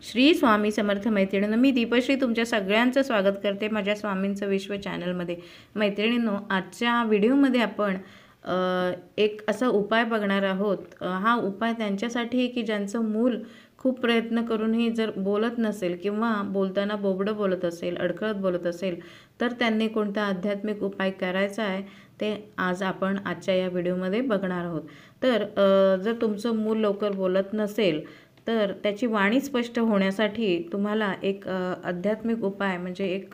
श्री स्वामी समर्थ मैत्रिणींनो, मी दीपश्री तुमच्या सगळ्यांचं स्वागत करते माझ्या स्वामींचं विश्व चॅनलमध्ये। मैत्रिणींनो, आजच्या व्हिडिओमध्ये आपण एक असा उपाय बघणार आहोत। हा उपाय त्यांच्यासाठी की ज्यांचं मूल खूप प्रयत्न करूनही जर बोलत नसेल किंवा बोलताना बोबडं बोलत असेल, अडखळत बोलत असेल, तर त्यांनी कोणता आध्यात्मिक उपाय करायचा आहे ते आज आपण आजच्या या व्हिडिओमध्ये बघणार आहोत। तर जर तुमचं मूल लवकर बोलत नसेल तर त्याची वाणी स्पष्ट होण्यासाठी तुम्हाला एक आध्यात्मिक उपाय म्हणजे एक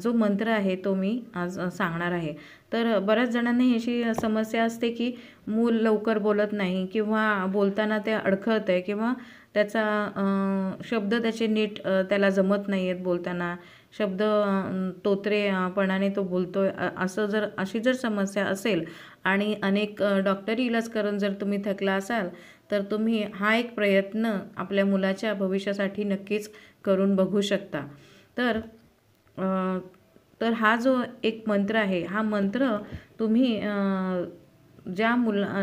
जो मंत्र आहे तो मी आज सांगणार आहे। तर बऱ्याच जणांनी अशी समस्या असते की मूल लवकर बोलत नाही किंवा बोलताना ते अडखळत आहे किंवा त्याचा शब्द त्याचे नीट त्याला जमत नाही आहेत बोलताना, शब्द तोत्रेपणाने तो बोलतोय असं अशी जर समस्या असेल आणि अनेक डॉक्टरी इलाज करून जर तुम्ही थकला असाल तर तुम्ही हा एक प्रयत्न आपल्या मुलाच्या भविष्यासाठी नक्कीच करून बघू शकता। तर हा जो एक मंत्र आहे, हा मंत्र तुम्ही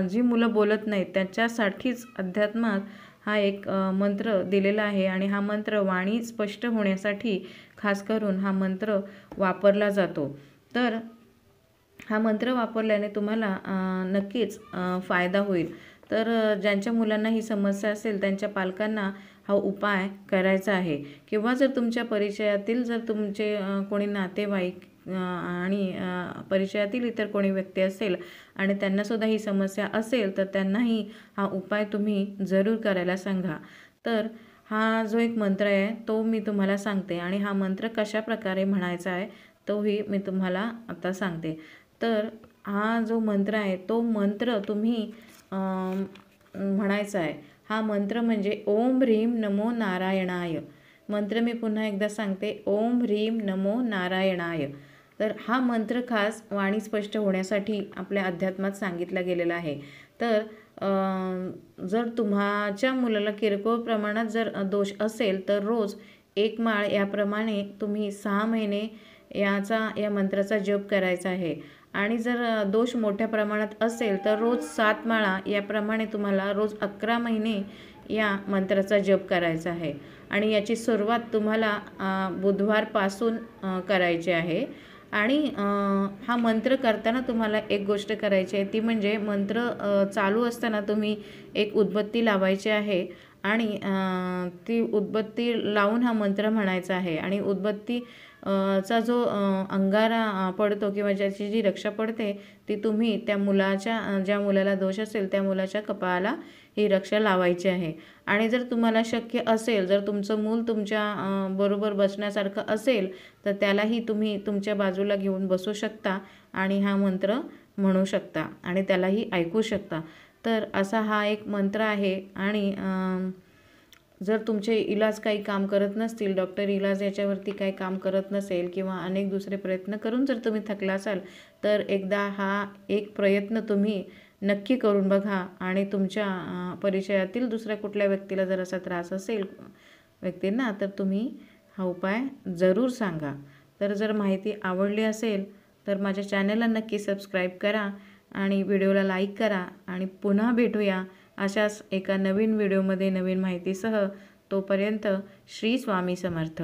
जी मुलं बोलत नाहीत त्यांच्यासाठीच अध्यात्मात हा एक मंत्र दिलेला आहे आणि हा मंत्र वाणी स्पष्ट होण्यासाठी खास करून हा मंत्र वापरला जातो। तर हा मंत्र वापरल्याने तुम्हाला नक्कीच फायदा होईल। तर ज्यांच्या मुलांना ही समस्या असेल त्यांच्या पालकांना हा उपाय करायचा आहे किंवा जर तुमच्या परिचयातील जर तुमचे कोणी नातेवाईक आणि परिचयातील इतर कोणी व्यक्ती असेल आणि त्यांनासुद्धा ही समस्या असेल तर त्यांनाही हा उपाय तुम्ही जरूर करायला सांगा। तर हा जो एक मंत्र आहे तो मी तुम्हाला सांगते आणि हा मंत्र कशा प्रकारे म्हणायचा आहे तोही मी तुम्हाला आता सांगते। तर हा जो मंत्र आहे तो मंत्र तुम्ही म्हणायचा आहे। हा मंत्र म्हणजे ओम ह्रीम नमो नारायणाय। मंत्र मी पुन्हा एकदा सांगते, ओम ह्रीम नमो नारायणाय। तर हा मंत्र खास वाणी स्पष्ट होण्यासाठी आपल्या अध्यात्मात सांगितला गेलेला आहे। तर जर तुमच्या मुलाला किरकोळ प्रमाणात जर दोष असेल तर रोज 1 माळ याप्रमाणे तुम्ही 6 महिने या मंत्राचा जप करायचा आहे आणि जर दोष मोठ्या प्रमाणात असेल तर रोज 7 माळा याप्रमाणे तुम्हाला रोज 11 महिने या मंत्राचा जप करायचा आहे आणि याची सुरुवात तुम्हाला बुधवारपासून करायची आहे। आणि हा मंत्र करताना तुम्हाला एक गोष्ट करायची आहे ती म्हणजे मंत्र चालू असताना तुम्ही एक उदबत्ती लावायची आहे आणि ती उदबत्ती लावून हा मंत्र म्हणायचा आहे आणि उदबत्ती चा जो अंगारा पडतो किंवा ज्याची जी रक्षा पडते ती तुम्ही त्या मुलाच्या ज्या मुलाला दोष असेल त्या मुलाच्या कपाळाला ही रक्षा लावायची आहे। आणि जर तुम्हाला शक्य असेल, जर तुमचं मूल तुमच्या बरोबर बसण्यासारखं असेल तर त्यालाही तुम्ही तुमच्या बाजूला घेऊन बसू शकता आणि हा मंत्र म्हणू शकता आणि त्यालाही ऐकू शकता। तर असा हा एक मंत्र आहे आणि जर तुमचे इलाज काही काम करत नसतील, डॉक्टर इलाज याच्यावरती काही काम करत नसेल किंवा अनेक दुसरे प्रयत्न करून जर तुम्ही थकला असाल तर एकदा हा एक प्रयत्न तुम्ही नक्की करून बघा आणि तुमच्या परिचयातील दुसऱ्या कुठल्या व्यक्तीला जर असा त्रास असेल व्यक्तींना तर तुम्ही हा उपाय जरूर सांगा। तर जर माहिती आवडली असेल तर माझ्या चॅनलला नक्की सबस्क्राईब करा आणि व्हिडिओला लाईक करा आणि पुन्हा भेटूया अशाच एका नवीन व्हिडिओमध्ये नवीन माहितीसह। तोपर्यंत श्री स्वामी समर्थ।